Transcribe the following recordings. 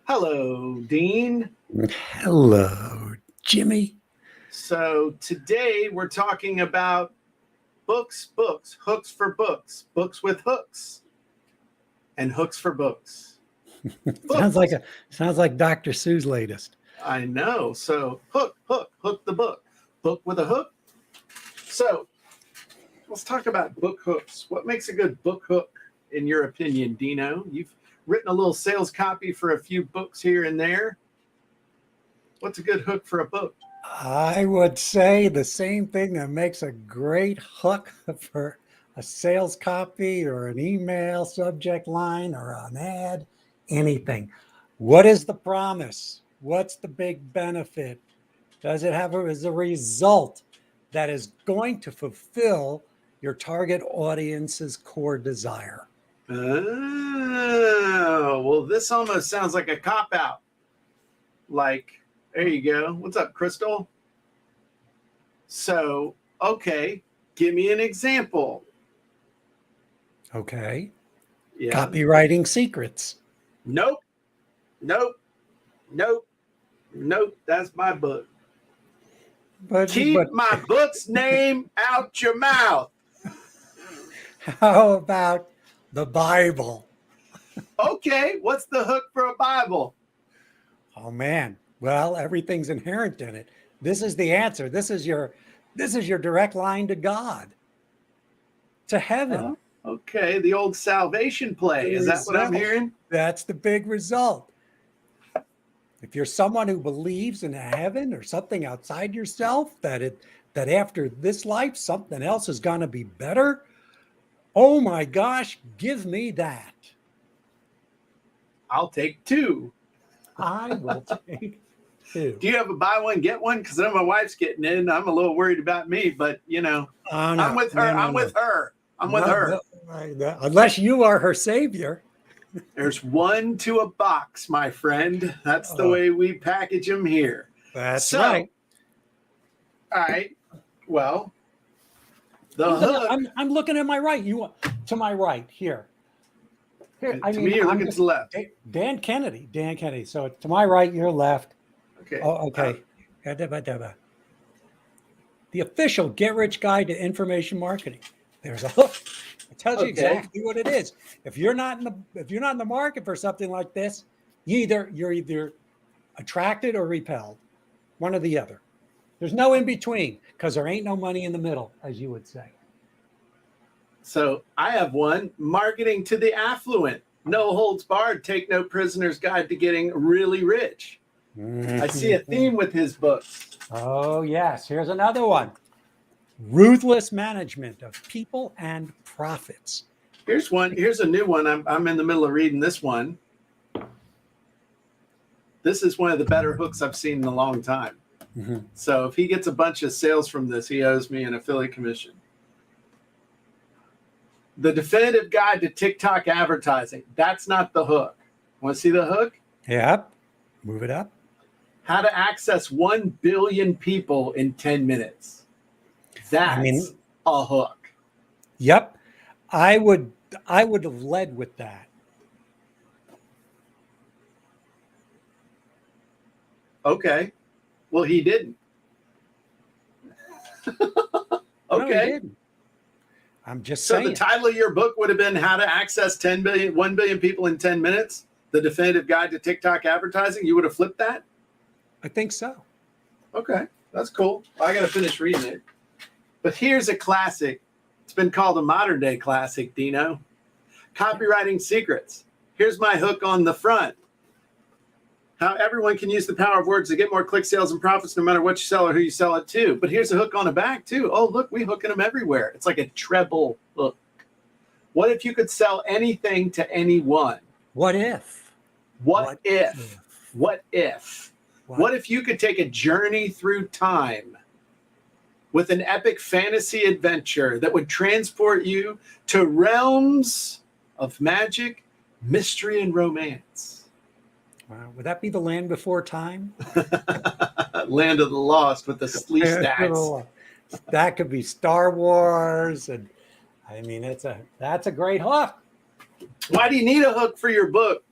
Hello, Dean. Hello, Jimmy. So today we're talking about hooks for books with hooks, and hooks for books. sounds like Books. sounds like Dr. Seuss' latest. I know. So hook the book with a hook. So let's talk about book hooks. What makes a good book hook, in your opinion, Dino? You've written a little sales copy for a few books here and there. What's a good hook for a book? I would say the same thing that makes a great hook for a sales copy or an email subject line or an ad, anything. What is the promise? What's the big benefit? Does it have as a result that is going to fulfill your target audience's core desire? Oh, well, this almost sounds like a cop out. Like, there you go. What's up, Crystal? So, okay, give me an example. Okay. Yeah. Copywriting secrets. Nope. Nope. Nope. Nope. That's my book. Keep my book's name out your mouth. How about the Bible? Okay, what's the hook for a Bible? Oh man. Well, everything's inherent in it. This is the answer. This is your direct line to God. To heaven. Okay, the old salvation play. Is that what I'm hearing? That's the big result. If you're someone who believes in a heaven or something outside yourself, that after this life something else is going to be better, oh my gosh, give me that. I'll take two. I will take two. Do you have a buy one get one? Because I know my wife's getting it, and I'm a little worried about me. But Oh, no. I'm with her. No, I'm with her. I'm with her. Unless you are her savior. There's one to a box, my friend. That's the way we package them here. That's right. All right. Well, the hook. I'm looking at my right. To my right here. You're looking to the left. Dan Kennedy. So to my right, your left. Okay. Oh, okay. The official Get Rich Guide to Information Marketing. There's a hook. It tells you exactly what it is. If you're not in the market for something like this, you're either attracted or repelled, one or the other. There's no in between because there ain't no money in the middle, as you would say. So I have one: Marketing to the Affluent. No holds barred. Take no prisoners guide to getting really rich. I see a theme with his books. Oh, yes. Here's another one. Ruthless management of people and profits. Here's one. Here's a new one. I'm in the middle of reading this one. This is one of the better hooks I've seen in a long time. Mm-hmm. So if he gets a bunch of sales from this, he owes me an affiliate commission. The definitive guide to TikTok advertising. That's not the hook. Want to see the hook? Yep. Move it up. How to access 1 billion people in 10 minutes. That's a hook. Yep. I would have led with that. Okay. Well, he didn't. Okay. No, he didn't. I'm just saying. So the title of your book would have been How to Access 1 billion people in 10 minutes, the definitive guide to TikTok advertising. You would have flipped that? I think so. Okay, that's cool. I got to finish reading it. But here's a classic. It's been called a modern day classic, Dino. Copywriting secrets. Here's my hook on the front. How everyone can use the power of words to get more click sales and profits no matter what you sell or who you sell it to. But here's a hook on the back too. Oh, look, we hooking them everywhere. It's like a treble hook. What if you could sell anything to anyone? What if? What if? What if you could take a journey through time with an epic fantasy adventure that would transport you to realms of magic, mystery, and romance? Wow. Would that be the Land Before Time? Land of the Lost with the sleeve stacks. That could be Star Wars, and I mean that's a great hook. Why do you need a hook for your book?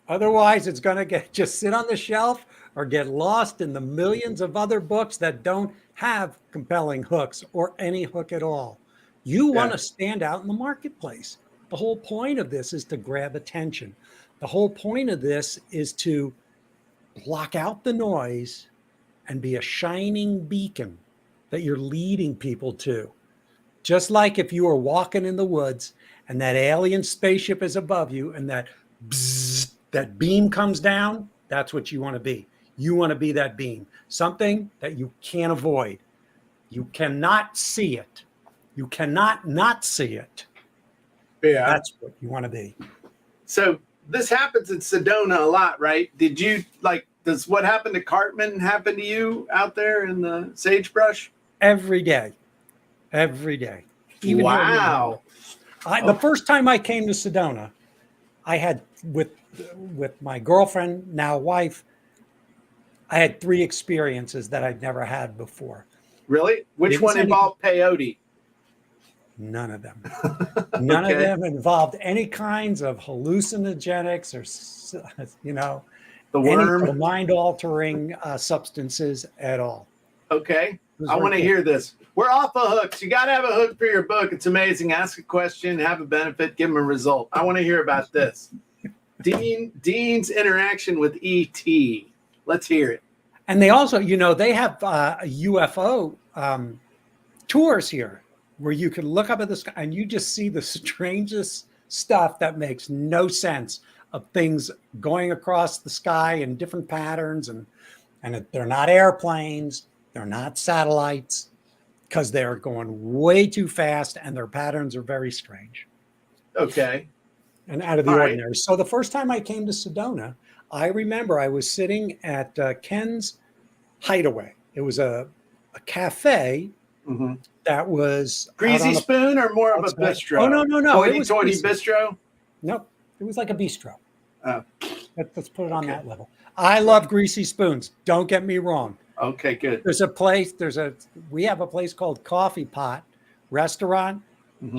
Otherwise, it's going to just sit on the shelf or get lost in the millions of other books that don't have compelling hooks or any hook at all. You want Yeah. to stand out in the marketplace. The whole point of this is to grab attention. The whole point of this is to block out the noise and be a shining beacon that you're leading people to. Just like if you were walking in the woods and that alien spaceship is above you and that bzzz, that beam comes down, that's what you want to be. You want to be that beam, something that you can't avoid. You cannot see it. You cannot not see it. Yeah. That's what you want to be. So this happens in Sedona a lot, right? Did you does what happened to Cartman happen to you out there in the sagebrush? Every day. Every day. Even here in Wow. Arizona. The first time I came to Sedona, I had with my girlfriend, now wife, I had 3 experiences that I'd never had before. Really? Which one involved peyote? None of them. None of them involved any kinds of hallucinogenics or, The any worm. mind-altering substances at all. Okay. I want to hear this. We're off of hooks. You got to have a hook for your book. It's amazing. Ask a question, have a benefit, give them a result. I want to hear about this. Dean's interaction with ET. Let's hear it. And they also, they have UFO tours here where you can look up at the sky and you just see the strangest stuff that makes no sense of things going across the sky in different patterns. And they're not airplanes. They're not satellites because they're going way too fast and their patterns are very strange. Okay. And out of the ordinary. Right. So the first time I came to Sedona, I remember I was sitting at Ken's Hideaway. It was a cafe that was Greasy Spoon or more of a bistro? Oh, no. It was Toity Bistro? Nope. It was like a bistro. Oh. Let's put it on that level. I love Greasy Spoons. Don't get me wrong. Okay, good. We have a place called Coffee Pot Restaurant,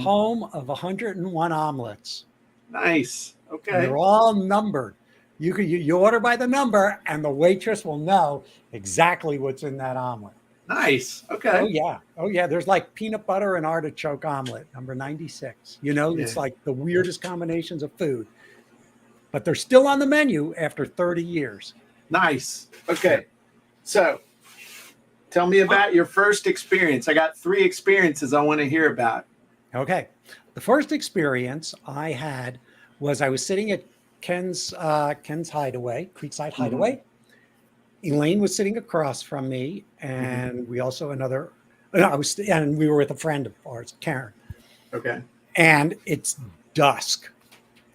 home of 101 omelets. Nice. Okay. And they're all numbered. You order by the number and the waitress will know exactly what's in that omelet. Nice. Okay. Oh yeah. There's like peanut butter and artichoke omelet, number 96. It's like the weirdest combinations of food. But they're still on the menu after 30 years. Nice. Okay. So tell me about your first experience. I got 3 experiences I want to hear about. Okay. The first experience I had was I was sitting at Ken's Hideaway, Creekside Hideaway. Elaine was sitting across from me, and we also and we were with a friend of ours, Karen. Okay. And it's dusk.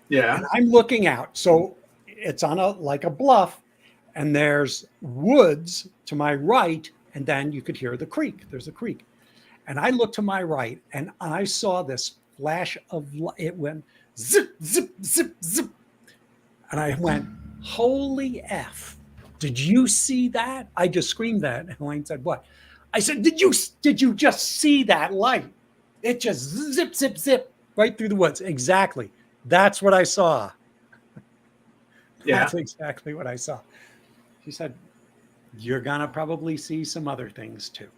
Yeah. And I'm looking out. So it's on a bluff, and there's woods to my right, and then you could hear the creek. There's a creek. And I looked to my right, and I saw this flash of light. It went zip, zip, zip, zip. And I went, holy F. Did you see that? I just screamed that. And Elaine said, what? I said, did you just see that light? It just zip, zip, zip right through the woods. Exactly. That's what I saw. Yeah. That's exactly what I saw. She said, you're going to probably see some other things too.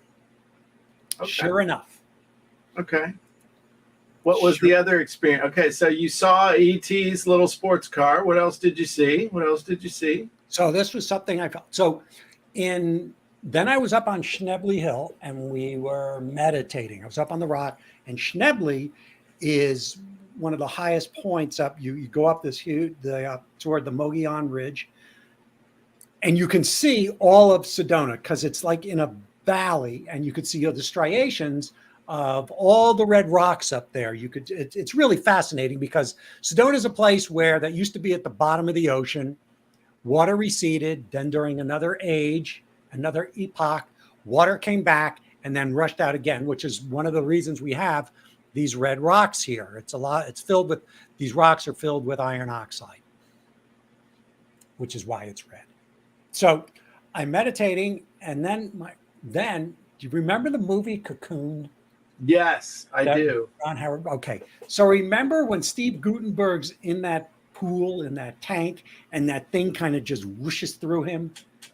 Okay. Sure enough. Okay. What was the other experience? Okay, so you saw E.T.'s little sports car. What else did you see? So this was something I felt. So then I was up on Schnebly Hill and we were meditating. I was up on the rock, and Schnebly is one of the highest points up. You go up this huge, toward the Mogollon Ridge, and you can see all of Sedona because it's like in a valley, and you could see the striations of all the red rocks up there. It's really fascinating because Sedona is a place where that used to be at the bottom of the ocean. Water receded, then during another age, another epoch, water came back and then rushed out again, which is one of the reasons we have these red rocks here. These rocks are filled with iron oxide, which is why it's red. So I'm meditating, and then do you remember the movie Cocoon? Yes, I do. Ron Howard. Okay. So remember when Steve Gutenberg's in that pool in that tank, and that thing kind of just whooshes through him.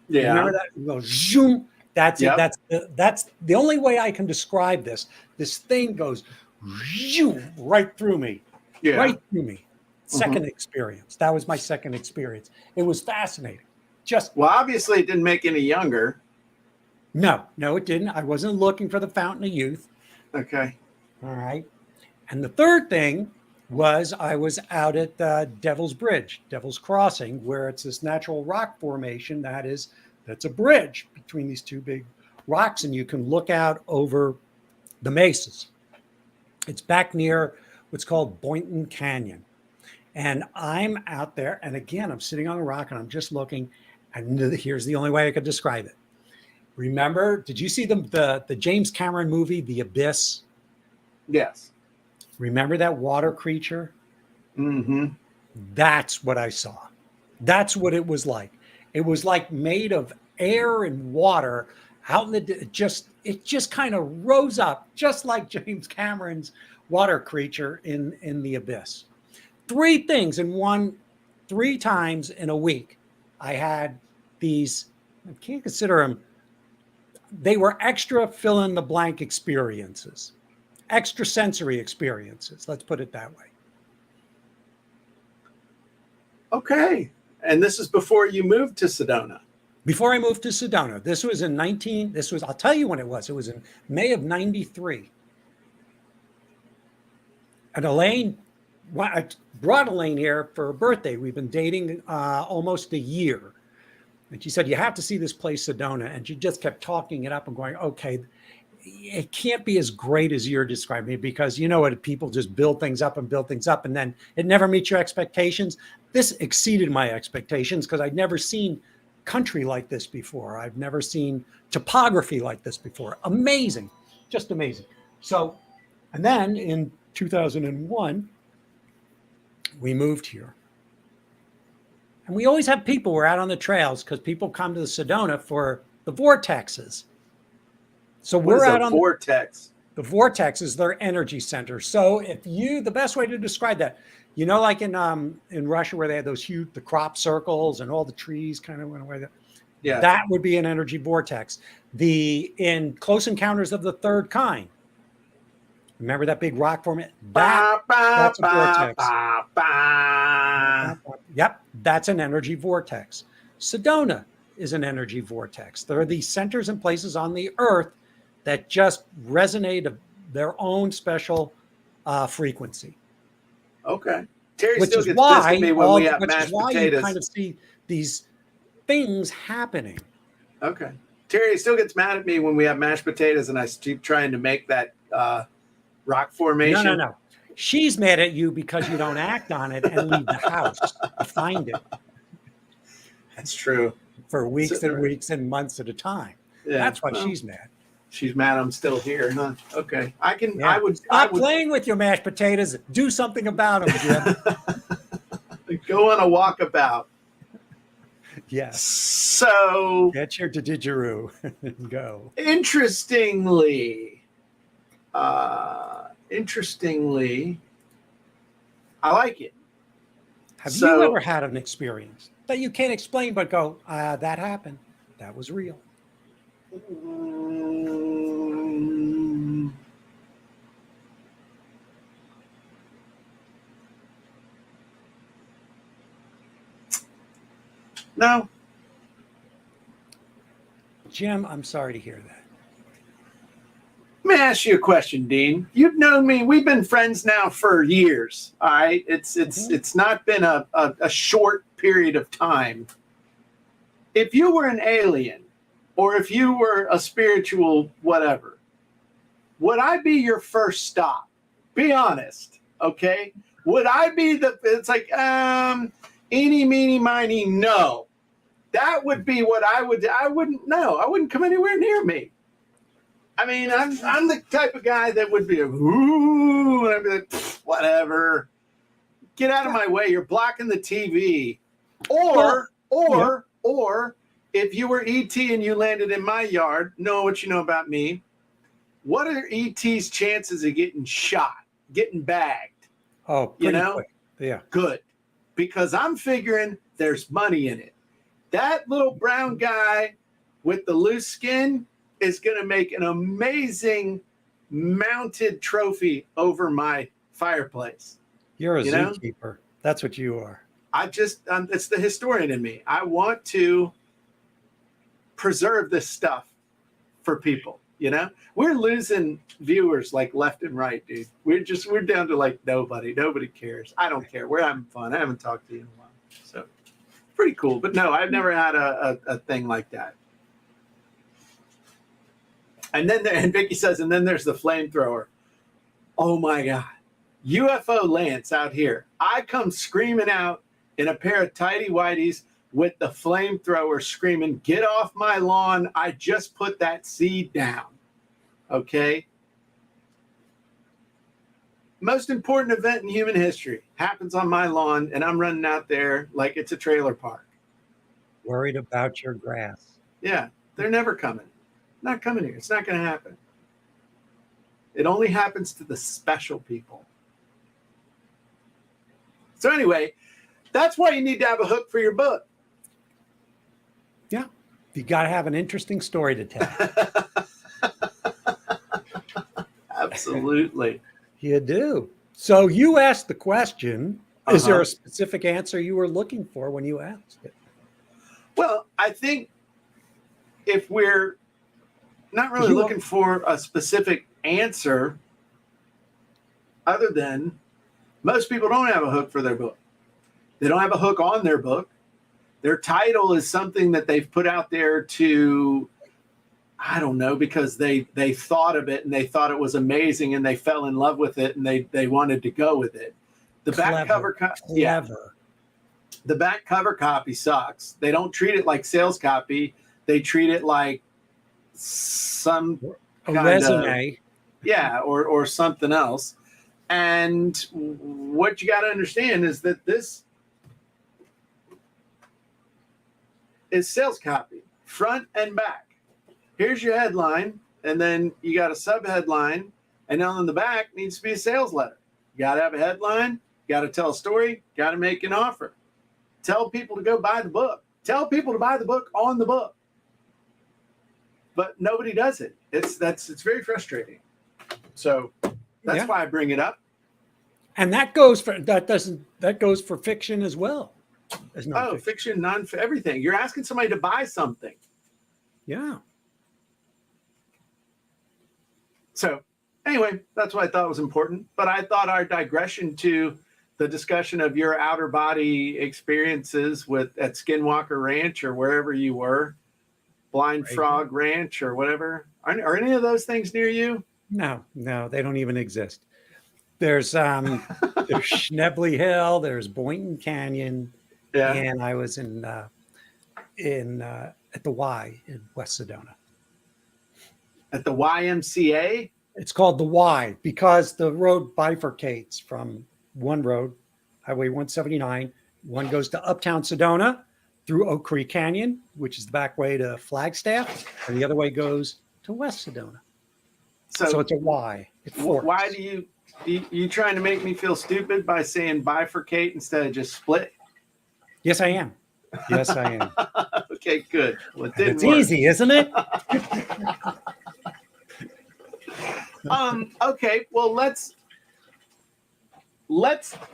Yeah. Remember that? It goes zoom. That's it. Yep. That's the only way I can describe this. This thing goes zoom right through me. Yeah. Right through me. Second experience. That was my second experience. It was fascinating. Just Well, obviously, it didn't make any younger. no, it didn't. I wasn't looking for the fountain of youth. Okay. All right. And the third thing was I was out at Devil's Bridge, Devil's Crossing, where it's this natural rock formation that's a bridge between these two big rocks, and you can look out over the mesas. It's back near what's called Boynton Canyon. And I'm out there, and again, I'm sitting on a rock and I'm just looking, and here's the only way I could describe it. Remember, did you see the James Cameron movie, The Abyss? Yes. Remember that water creature? Mm-hmm. That's what I saw. That's what it was like. It was like made of air and water out in the it just kind of rose up, just like James Cameron's water creature in The Abyss. Three times in a week, I had these, I can't consider them, they were extra fill in the blank experiences, extra sensory experiences. Let's put it that way. Okay. And this is before you moved to Sedona. Before I moved to Sedona, I'll tell you when it was. It was in May of 93. And Elaine, I brought Elaine here for her birthday. We've been dating almost a year. And she said, you have to see this place, Sedona. And she just kept talking it up and going, okay, it can't be as great as you're describing it, because you know what, people just build things up, and then it never meets your expectations. This exceeded my expectations because I'd never seen country like this before. I've never seen topography like this before. Amazing, just amazing. So, and then in 2001, we moved here. And we always have people, we're out on the trails because people come to the Sedona for the vortexes. So we're out on vortex. The vortex is their energy center. So the best way to describe that, you know, like in Russia where they had those huge, the crop circles and all the trees kind of went away. Yeah. That would be an energy vortex. In Close Encounters of the Third Kind, remember that big rock formation? That's a vortex. Yep, that's an energy vortex. Sedona is an energy vortex. There are these centers and places on the earth that just resonate their own special frequency. Okay. Terry Which still is gets why, pissed at me when we have which mashed is why potatoes. you kind of see these things happening. Okay. Terry still gets mad at me when we have mashed potatoes and I keep trying to make that rock formation. No. She's mad at you because you don't act on it and leave the house to find it. That's true. For weeks and weeks and months at a time. Yeah, that's why she's mad. She's mad I'm still here, huh? Okay. I would stop playing with your mashed potatoes. Do something about them, Jim. Go on a walkabout. Yes. So get your didgeridoo and go. Interestingly, I like it. Have you ever had an experience that you can't explain but go, that happened? That was real. No. Jim, I'm sorry to hear that. Let me ask you a question, Dean. You've known me. We've been friends now for years. All right. It's not been a short period of time. If you were an alien or if you were a spiritual whatever, would I be your first stop? Be honest. Okay. Would I be it's like, eeny, meeny, miny, no. That would be what I wouldn't know. I wouldn't come anywhere near me. I mean, I'm the type of guy that would be ooh, and I'd be like, whatever. Get out of my way. You're blocking the TV. Or if you were ET and you landed in my yard, know what you know about me. What are ET's chances of getting shot, getting bagged? Oh, pretty quick. Yeah. Good. because I'm figuring there's money in it. That little brown guy with the loose skin is going to make an amazing mounted trophy over my fireplace. You're a You know? zookeeper. That's what you are. It's the historian in me. I want to preserve this stuff for people. You know, we're losing viewers like left and right, dude. We're down to like nobody. Nobody cares. I don't care. We're having fun. I haven't talked to you in a while. So pretty cool. But no, I've never had a thing like that. And then Vicky says, and then there's the flamethrower. Oh my God. UFO Lance out here. I come screaming out in a pair of tighty whities with the flamethrower screaming, get off my lawn. I just put that seed down. Okay. Most important event in human history happens on my lawn, and I'm running out there like it's a trailer park. Worried about your grass. Yeah. They're never coming. Not coming here. It's not going to happen. It only happens to the special people. So anyway, that's why you need to have a hook for your book. Yeah. You got to have an interesting story to tell. Absolutely. You do. So you asked the question. Is there a specific answer you were looking for when you asked it? Well, I think if we're not really looking for a specific answer, other than most people don't have a hook for their book. They don't have a hook on their book. Their title is something that they've put out there to, I don't know, because they thought of it and they thought it was amazing and they fell in love with it and they wanted to go with it. The back cover, the back cover copy sucks. They don't treat it like sales copy. They treat it like a resume. Or something else. And what you got to understand is that this is sales copy, front and back. Here's your headline, and then you got a sub headline, and then on the back needs to be a sales letter. You got to have a headline, got to tell a story, got to make an offer. Tell people to go buy the book. Tell people to buy the book on the book. But nobody does it. It's very frustrating. So that's why I bring it up. And that goes for fiction as well. Fiction, everything. You're asking somebody to buy something. Yeah. So anyway, that's what I thought was important. But I thought our digression to the discussion of your outer body experiences at Skinwalker Ranch or wherever you were, Blind Frog Ranch or whatever. Are any of those things near you? No, they don't even exist. There's Schnebley Hill, there's Boynton Canyon, and I was at the Y in West Sedona. At the YMCA? It's called the Y because the road bifurcates from one road, Highway 179. One goes to Uptown Sedona through Oak Creek Canyon, which is the back way to Flagstaff, and the other way goes to West Sedona. So it's a Y. Why do you trying to make me feel stupid by saying bifurcate instead of just split? Yes, I am. Okay, good. Well, it's easy, isn't it? Okay, well, let's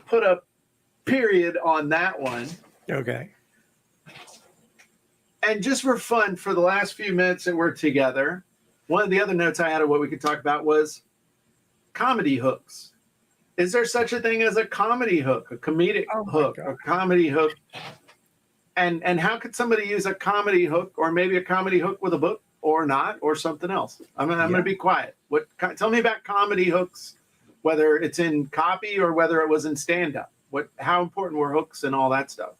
put a period on that one. Okay. And just for fun, for the last few minutes that we're together, one of the other notes I had of what we could talk about was comedy hooks. Is there such a thing as a comedy hook, a comedic hook, a comedy hook? And how could somebody use a comedy hook or maybe a comedy hook with a book or not, or something else? I'm going to be quiet. Tell me about comedy hooks, whether it's in copy or whether it was in stand-up. How important were hooks and all that stuff?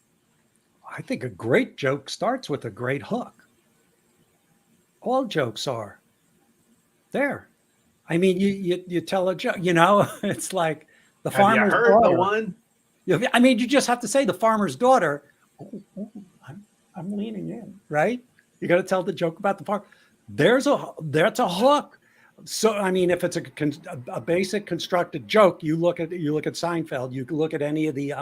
I think a great joke starts with a great hook. All jokes are there. I mean, you tell a joke, it's like the farmer's daughter. Have you heard the one? I mean, you just have to say the farmer's daughter. I'm leaning in, right? You got to tell the joke about the farm. That's a hook. So, I mean, if it's a basic constructed joke, you look at Seinfeld, you look at any of the,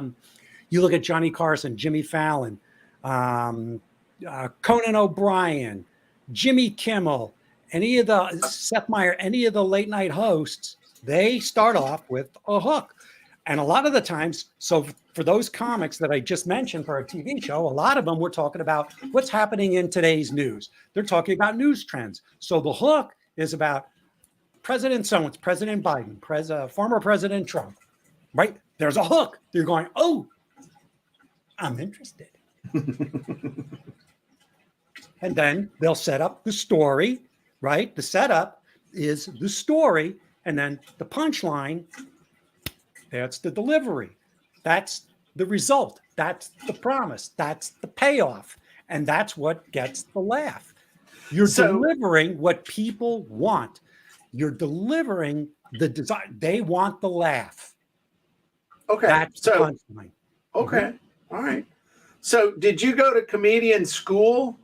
You look at Johnny Carson, Jimmy Fallon, Conan O'Brien, Jimmy Kimmel, any of the Seth Meyer, any of the late night hosts, they start off with a hook. And a lot of the times, so for those comics that I just mentioned for a TV show, a lot of them were talking about what's happening in today's news. They're talking about news trends. So the hook is about President so-and-so, President Biden, former President Trump, right? There's a hook. You're going, oh, I'm interested. And then they'll set up the story, right? The setup is the story. And then the punchline, that's the delivery. That's the result. That's the promise. That's the payoff. And that's what gets the laugh. You're delivering what people want. You're delivering the design. They want the laugh. Okay. That's the punchline. Okay. Mm-hmm. All right. So did you go to comedian school?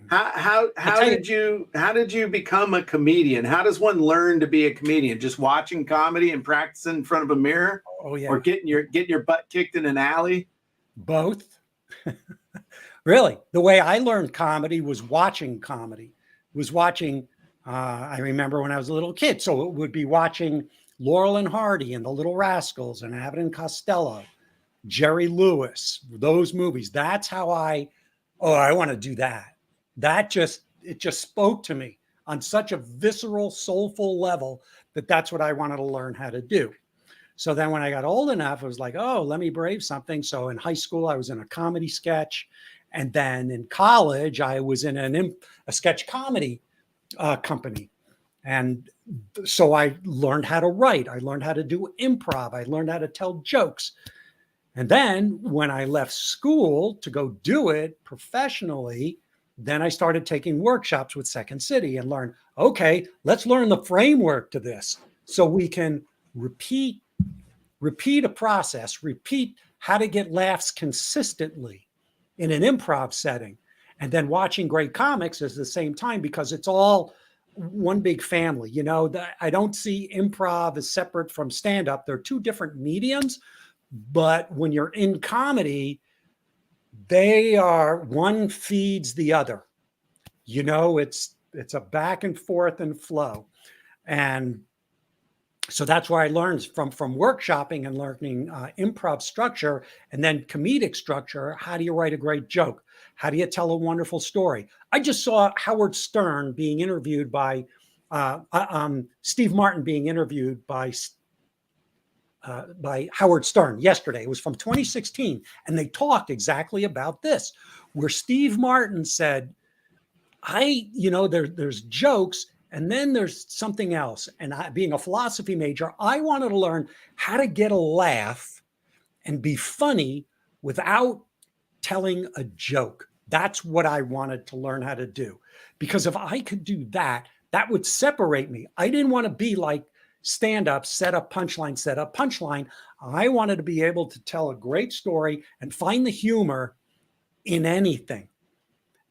How did you become a comedian? How does one learn to be a comedian? Just watching comedy and practicing in front of a mirror? Oh yeah. Or getting your butt kicked in an alley? Both. Really, the way I learned comedy was watching comedy. Was watching. I remember when I was a little kid, so it would be watching Laurel and Hardy and The Little Rascals and Abbott and Costello, Jerry Lewis, those movies. That's how I want to do that. It just spoke to me on such a visceral, soulful level that's what I wanted to learn how to do. So then when I got old enough, I was like, oh, let me brave something. So in high school, I was in a comedy sketch. And then in college, I was in a sketch comedy company. And so I learned how to write. I learned how to do improv. I learned how to tell jokes. And then when I left school to go do it professionally, then I started taking workshops with Second City and learned, okay, let's learn the framework to this so we can repeat a process, repeat how to get laughs consistently in an improv setting. And then watching great comics at the same time, because it's all one big family. You know, I don't see improv as separate from stand-up. They're two different mediums, but when you're in comedy, one feeds the other. You know, it's a back and forth and flow. And so that's where I learned from workshopping and learning improv structure and then comedic structure. How do you write a great joke? How do you tell a wonderful story? I just saw Howard Stern being interviewed by Steve Martin being interviewed by Howard Stern yesterday. It was from 2016. And they talked exactly about this, where Steve Martin said, there's jokes and then there's something else. And being a philosophy major, I wanted to learn how to get a laugh and be funny without telling a joke. That's what I wanted to learn how to do. Because if I could do that, that would separate me. I didn't want to be like stand-up, set up, punchline. I wanted to be able to tell a great story and find the humor in anything.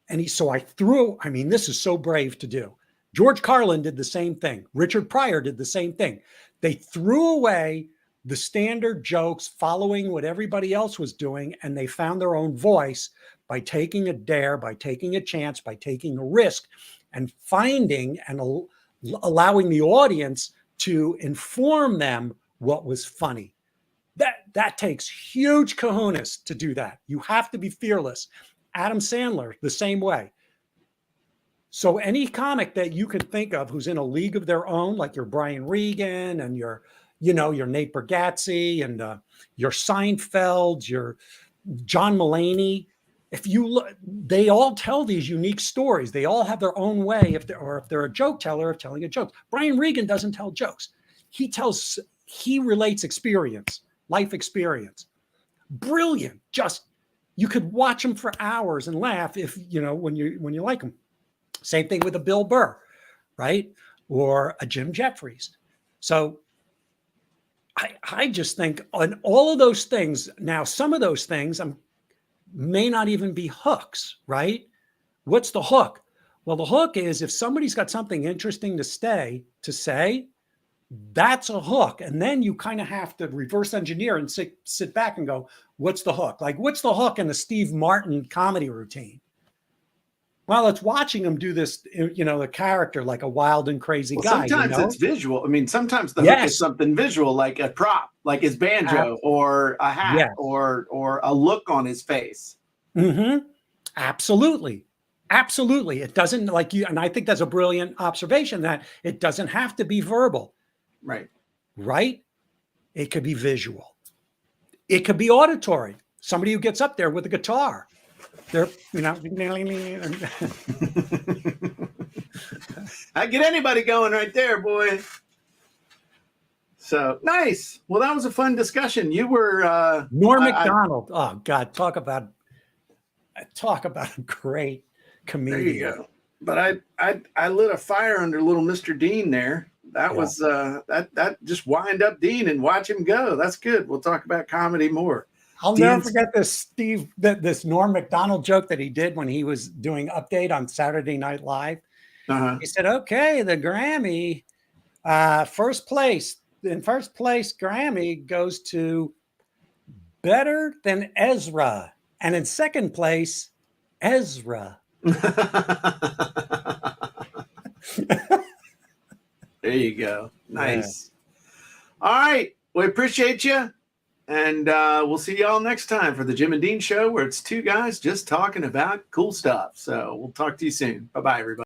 And this is so brave to do. George Carlin did the same thing. Richard Pryor did the same thing. They threw away the standard jokes following what everybody else was doing, and they found their own voice by taking a dare, by taking a chance, by taking a risk, and finding and allowing the audience to inform them what was funny. That takes huge kahunas to do that. You have to be fearless. Adam Sandler, the same way. So any comic that you can think of who's in a league of their own, like your Brian Regan and your Nate Bargatze and your Seinfeld, your John Mulaney, if you look, they all tell these unique stories. They all have their own way, if they're a joke teller, of telling a joke. Brian Regan doesn't tell jokes. He relates experience, life experience. Brilliant. Just, you could watch him for hours and laugh when you like him. Same thing with a Bill Burr, right? Or a Jim Jeffries. So I just think on all of those things, now some of those things may not even be hooks, right? What's the hook? Well, the hook is if somebody's got something interesting to say, That's a hook. And then you kind of have to reverse engineer and sit back and go, what's the hook? Like, what's the hook in the Steve Martin comedy routine? Well, it's watching him do this, the character like a wild and crazy guy. Sometimes it's visual. I mean, sometimes the hook is something visual, like a prop, like his banjo or a hat or a look on his face. Mm-hmm. Absolutely. Absolutely. It doesn't like you. And I think that's a brilliant observation that it doesn't have to be verbal. Right. Right. It could be visual. It could be auditory. Somebody who gets up there with a guitar. They're, I get anybody going right there, boy. So nice. Well, that was a fun discussion. You were Norm Macdonald. Oh God, talk about a great comedian. There you go. But I lit a fire under little Mr. Dean there. That was that just wind up Dean and watch him go. That's good. We'll talk about comedy more. I'll never forget this Norm Macdonald joke that he did when he was doing Update on Saturday Night Live. He said, okay, the Grammy, first place Grammy goes to Better Than Ezra. And in second place, Ezra. There you go. Nice. Yeah. All right. We appreciate you. And we'll see y'all next time for the Jim and Dean Show, where it's two guys just talking about cool stuff. So we'll talk to you soon. Bye-bye, everybody.